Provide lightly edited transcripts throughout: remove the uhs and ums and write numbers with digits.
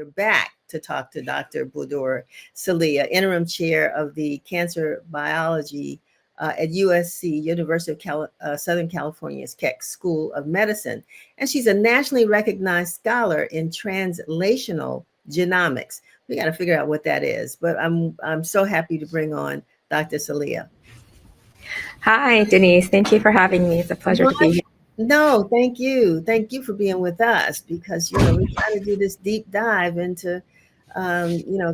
we're back to talk to Dr. Bodour Salhia, interim chair of the cancer biology at USC, University of Southern California's Keck School of Medicine. And she's a nationally recognized scholar in translational genomics. We got to figure out what that is, but I'm so happy to bring on Dr. Salhia. Hi, Denise. Thank you for having me. It's a pleasure to be here. No, thank you. Thank you for being with us because, we try to do this deep dive into,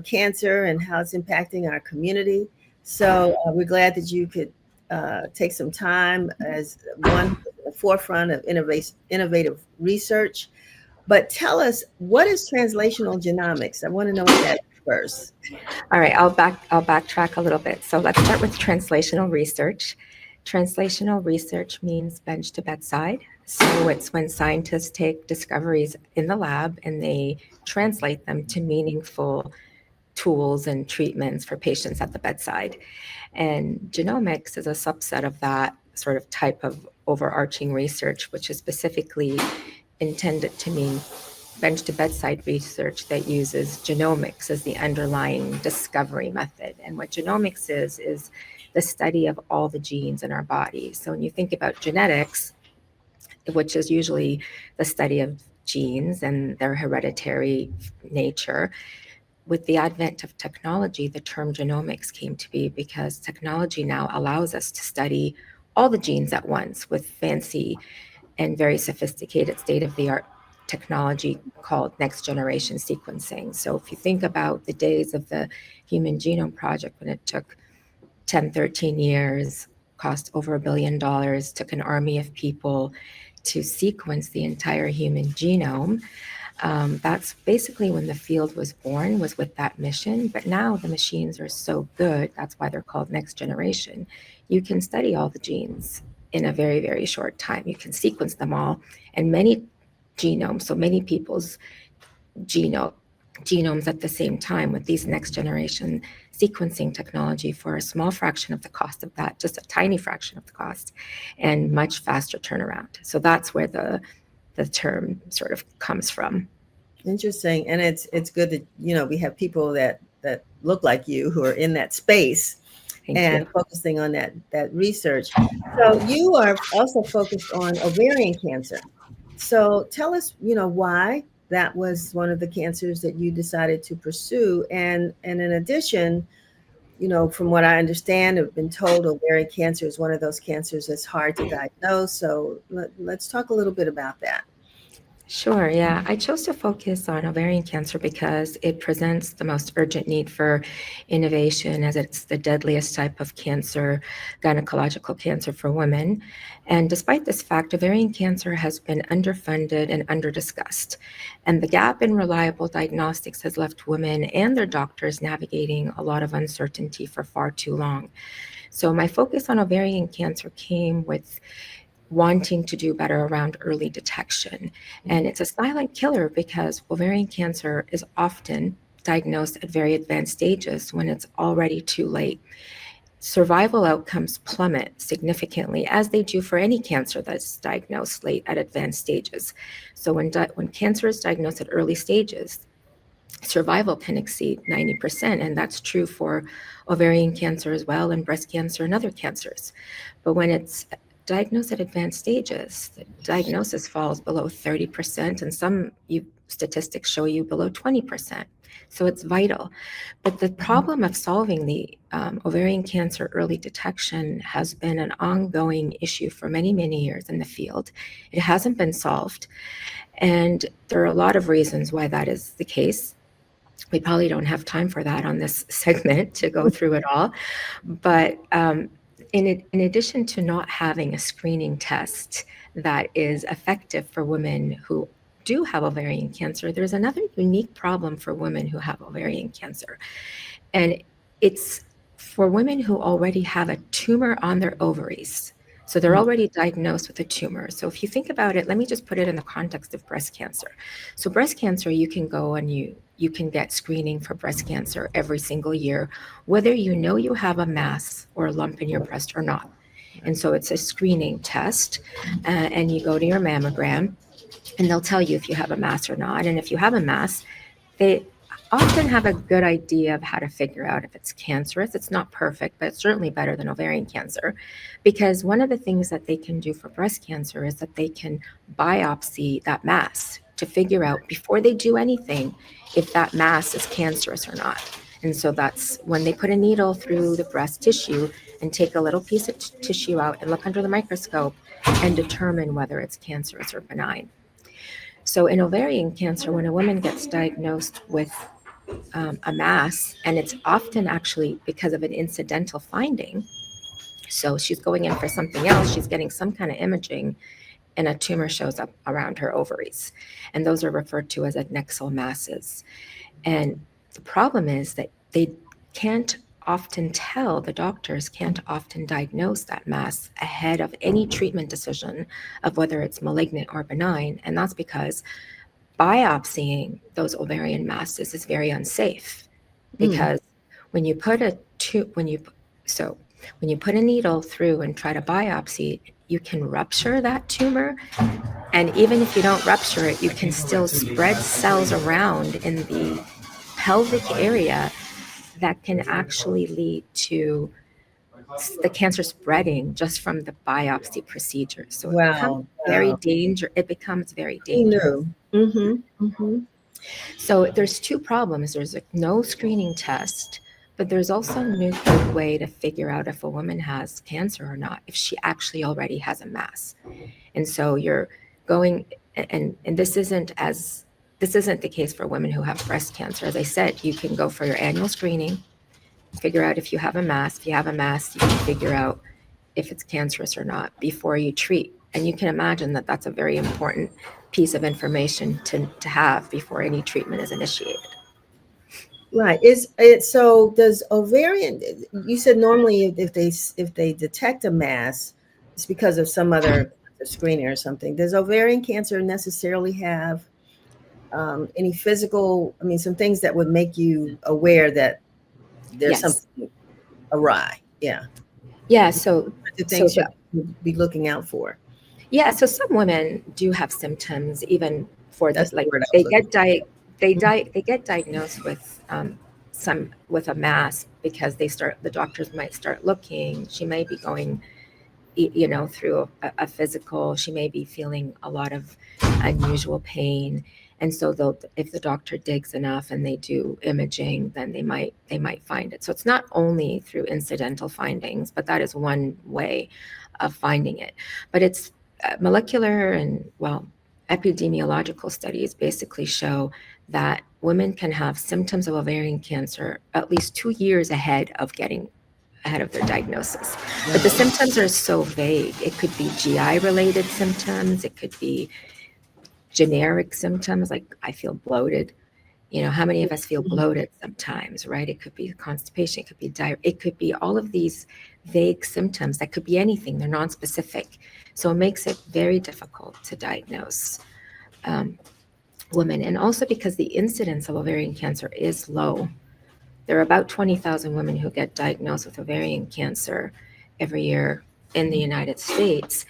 cancer and how it's impacting our community. So we're glad that you could take some time as one at the forefront of innovative research. But tell us, what is translational genomics? I want to know what that is first. All right, I'll backtrack a little bit. So let's start with translational research. Translational research means bench to bedside. So it's when scientists take discoveries in the lab and they translate them to meaningful tools and treatments for patients at the bedside. And genomics is a subset of that sort of type of overarching research, which is specifically intended to mean bench to bedside research that uses genomics as the underlying discovery method. And what genomics is the study of all the genes in our body. So when you think about genetics, which is usually the study of genes and their hereditary nature, with the advent of technology, the term genomics came to be because technology now allows us to study all the genes at once with fancy and very sophisticated state-of-the-art technology called next generation sequencing. So if you think about the days of the Human Genome Project, when it took 10, 13 years, cost over $1 billion, took an army of people to sequence the entire human genome, that's basically when the field was born, was with that mission. But now the machines are so good, that's why they're called next generation. You can study all the genes in a very, very short time. You can sequence them all, and many genomes, so many people's genomes at the same time with these next generation sequencing technology for a small fraction of the cost of that, just a tiny fraction of the cost, and much faster turnaround. So that's where the term sort of comes from. Interesting. And it's good that, we have people that look like you who are in that space. Thank and you. Focusing on that research. So you are also focused on ovarian cancer. So tell us, why that was one of the cancers that you decided to pursue. And in addition, from what I understand, I've been told ovarian cancer is one of those cancers that's hard to diagnose. So let's talk a little bit about that. Sure, yeah. I chose to focus on ovarian cancer because it presents the most urgent need for innovation, as it's the deadliest type of cancer, gynecological cancer for women. And despite this fact, ovarian cancer has been underfunded and underdiscussed. And the gap in reliable diagnostics has left women and their doctors navigating a lot of uncertainty for far too long. So my focus on ovarian cancer came with wanting to do better around early detection. And it's a silent killer because ovarian cancer is often diagnosed at very advanced stages when it's already too late. Survival outcomes plummet significantly, as they do for any cancer that's diagnosed late at advanced stages. So when cancer is diagnosed at early stages, survival can exceed 90%, and that's true for ovarian cancer as well, and breast cancer and other cancers. But when it's diagnosed at advanced stages, the diagnosis falls below 30%, and some statistics show you below 20%. So it's vital. But the problem of solving the ovarian cancer early detection has been an ongoing issue for many, many years in the field. It hasn't been solved. And there are a lot of reasons why that is the case. We probably don't have time for that on this segment to go through it all. But in addition to not having a screening test that is effective for women who do have ovarian cancer, there's another unique problem for women who have ovarian cancer. And it's for women who already have a tumor on their ovaries. So they're already diagnosed with a tumor. So if you think about it, let me just put it in the context of breast cancer. So breast cancer, you can go and you can get screening for breast cancer every single year, whether you know you have a mass or a lump in your breast or not. And so it's a screening test, and you go to your mammogram, and they'll tell you if you have a mass or not. And if you have a mass, they often have a good idea of how to figure out if it's cancerous. It's not perfect, but it's certainly better than ovarian cancer, because one of the things that they can do for breast cancer is that they can biopsy that mass to figure out before they do anything if that mass is cancerous or not. And so that's when they put a needle through the breast tissue and take a little piece of tissue out and look under the microscope and determine whether it's cancerous or benign. So in ovarian cancer, when a woman gets diagnosed with a mass, and it's often actually because of an incidental finding. So she's going in for something else, she's getting some kind of imaging, and a tumor shows up around her ovaries. And those are referred to as adnexal masses. And the problem is that they can't often tell, the doctors can't often diagnose that mass ahead of any treatment decision of whether it's malignant or benign. And that's because biopsying those ovarian masses is very unsafe, because when you put a when you put a needle through and try to biopsy, you can rupture that tumor, and even if you don't rupture it, you can still spread cells around in the pelvic area that can actually lead to the cancer spreading just from the biopsy procedure. So it becomes very dangerous. It becomes very dangerous. So there's two problems. There's no screening test, but there's also no good way to figure out if a woman has cancer or not, if she actually already has a mass. And so you're going, and this isn't the case for women who have breast cancer. As I said, you can go for your annual screening, figure out if you have a mass. If you have a mass, you can figure out if it's cancerous or not before you treat. And you can imagine that that's a very important piece of information to have before any treatment is initiated. Right. Is it so? Does ovarian? You said normally if they detect a mass, it's because of some other screening or something. Does ovarian cancer necessarily have any physical? I mean, some things that would make you aware that there's something awry. Yeah. Yeah. So the things you be looking out for. Yeah. So some women do have symptoms even for this. Like they get diagnosed with with a mass because the doctors might start looking. She may be going, through a physical. She may be feeling a lot of unusual pain. And so if the doctor digs enough and they do imaging, then they might find it. So it's not only through incidental findings, but that is one way of finding it. But it's molecular and, epidemiological studies basically show that women can have symptoms of ovarian cancer at least 2 years ahead of their diagnosis. But the symptoms are so vague. It could be GI related symptoms. It could be generic symptoms like I feel bloated. How many of us feel bloated sometimes, right? It could be constipation. It could be diarrhea. It could be all of these vague symptoms that could be anything. They're non-specific. So it makes it very difficult to diagnose women. And also because the incidence of ovarian cancer is low. There are about 20,000 women who get diagnosed with ovarian cancer every year in the United States.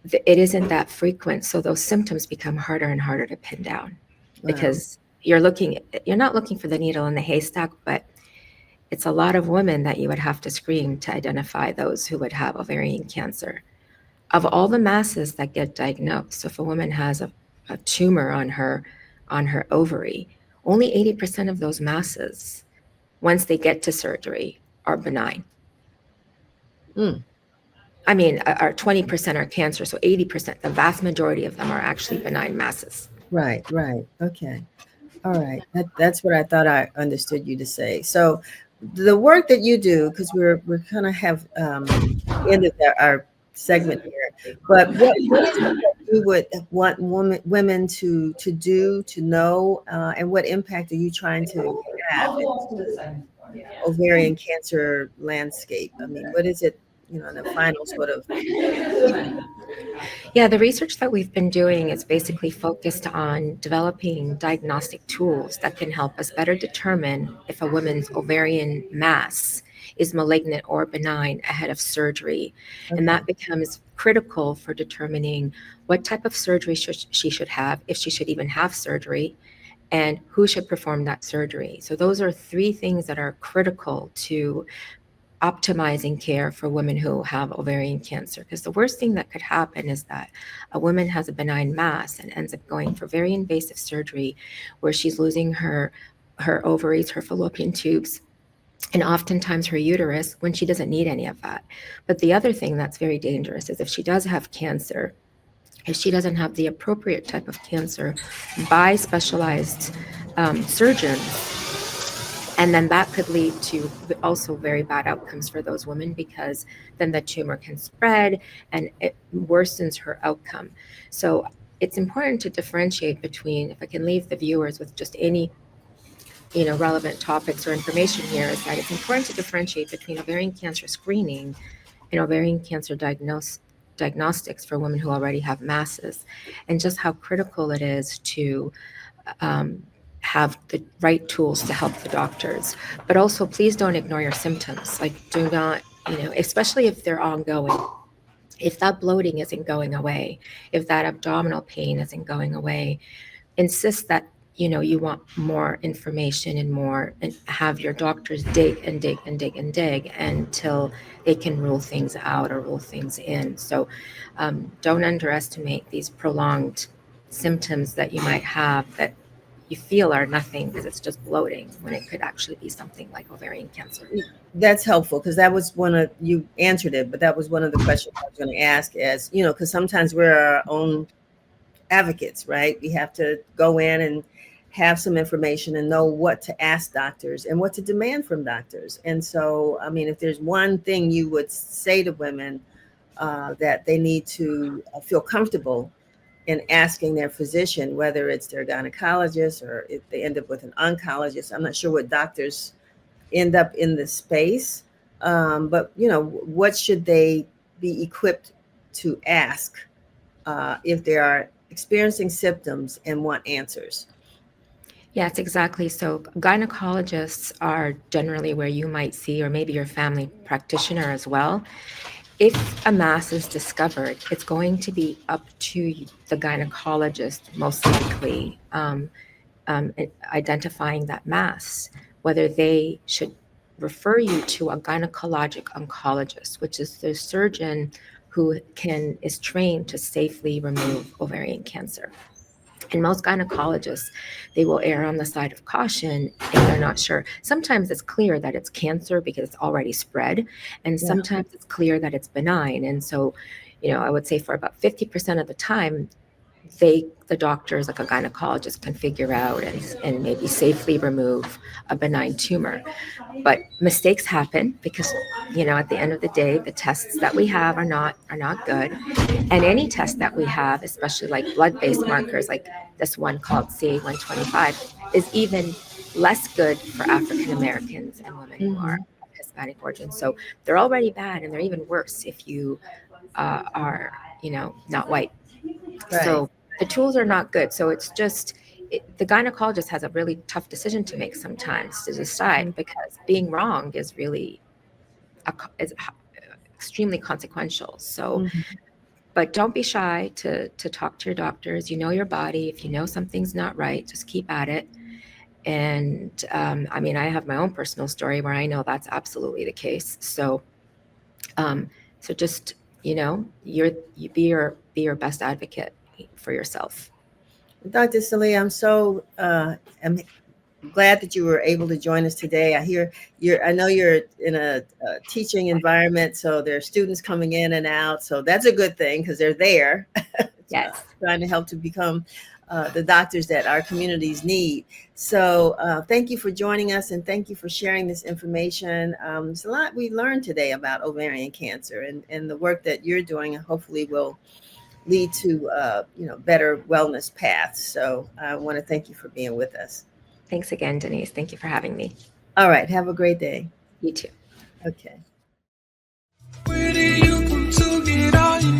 It isn't that frequent, so those symptoms become harder and harder to pin down because you're not looking for the needle in the haystack, but it's a lot of women that you would have to screen to identify those who would have ovarian cancer. Of all the masses that get diagnosed, so if a woman has a tumor on her ovary, only 80% of those masses, once they get to surgery, are benign. I mean, 20% are cancer, so 80%, the vast majority of them are actually benign masses. Right. Okay. All right. That's what I thought I understood you to say. So the work that you do, because we're kind of have ended our segment here, but what is it that you would want women to do, to know, and what impact are you trying to have in the ovarian cancer landscape? I mean, what is it, the final sort of Yeah, the research that we've been doing is basically focused on developing diagnostic tools that can help us better determine if a woman's ovarian mass is malignant or benign ahead of surgery. Okay. And that becomes critical for determining what type of surgery she should have, if she should even have surgery, and who should perform that surgery. So those are three things that are critical to optimizing care for women who have ovarian cancer. Because the worst thing that could happen is that a woman has a benign mass and ends up going for very invasive surgery where she's losing her ovaries, her fallopian tubes, and oftentimes her uterus when she doesn't need any of that. But the other thing that's very dangerous is if she does have cancer, if she doesn't have the appropriate type of cancer by specialized surgeons, and then that could lead to also very bad outcomes for those women, because then the tumor can spread and it worsens her outcome. So it's important to differentiate between, if I can leave the viewers with just any relevant topics or information here, is that it's important to differentiate between ovarian cancer screening and ovarian cancer diagnostics for women who already have masses, and just how critical it is to have the right tools to help the doctors. But also, please don't ignore your symptoms. Like, do not, especially if they're ongoing. If that bloating isn't going away, if that abdominal pain isn't going away, insist that you want more information and have your doctors dig and dig and dig and dig until they can rule things out or rule things in. So don't underestimate these prolonged symptoms that you might have that you feel are nothing because it's just bloating, when it could actually be something like ovarian cancer. That's helpful, because that was you answered it, but that was one of the questions I was going to ask, as because sometimes we're our own advocates, right? We have to go in and have some information and know what to ask doctors and what to demand from doctors. And so, I mean, if there's one thing you would say to women, that they need to feel comfortable in asking their physician, whether it's their gynecologist or if they end up with an oncologist. I'm not sure what doctors end up in the space, but what should they be equipped to ask if they are experiencing symptoms and want answers? Yes, exactly. So gynecologists are generally where you might see, or maybe your family practitioner as well. If a mass is discovered, it's going to be up to the gynecologist, most likely, identifying that mass, whether they should refer you to a gynecologic oncologist, which is the surgeon who is trained to safely remove ovarian cancer. And most gynecologists, they will err on the side of caution if they're not sure. Sometimes it's clear that it's cancer because it's already spread, and sometimes it's clear that it's benign. And so, I would say for about 50% of the time, the doctors, like a gynecologist, can figure out and maybe safely remove a benign tumor. But mistakes happen because, at the end of the day, the tests that we have are not good. And any test that we have, especially like blood-based markers, like this one called CA-125, is even less good for African Americans and women who are of Hispanic origin. So they're already bad, and they're even worse if you are, not white. Right. So the tools are not good. So it's just, the gynecologist has a really tough decision to make sometimes, to decide, because being wrong is really is extremely consequential. So, but don't be shy to talk to your doctors. You know your body. If you know something's not right, just keep at it. And I mean, I have my own personal story where I know that's absolutely the case. So, so just, you be your best advocate for yourself. Dr. Salhia, I'm glad that you were able to join us today. I know you're in a teaching environment, so there are students coming in and out. So that's a good thing, because they're there. Yes. Trying to help to become the doctors that our communities need. So thank you for joining us, and thank you for sharing this information. There's a lot we learned today about ovarian cancer, and the work that you're doing hopefully will lead to better wellness paths. So I want to thank you for being with us. Thanks again, Denise. Thank you for having me. All right. Have a great day. You too. Okay. Where did you come to get all you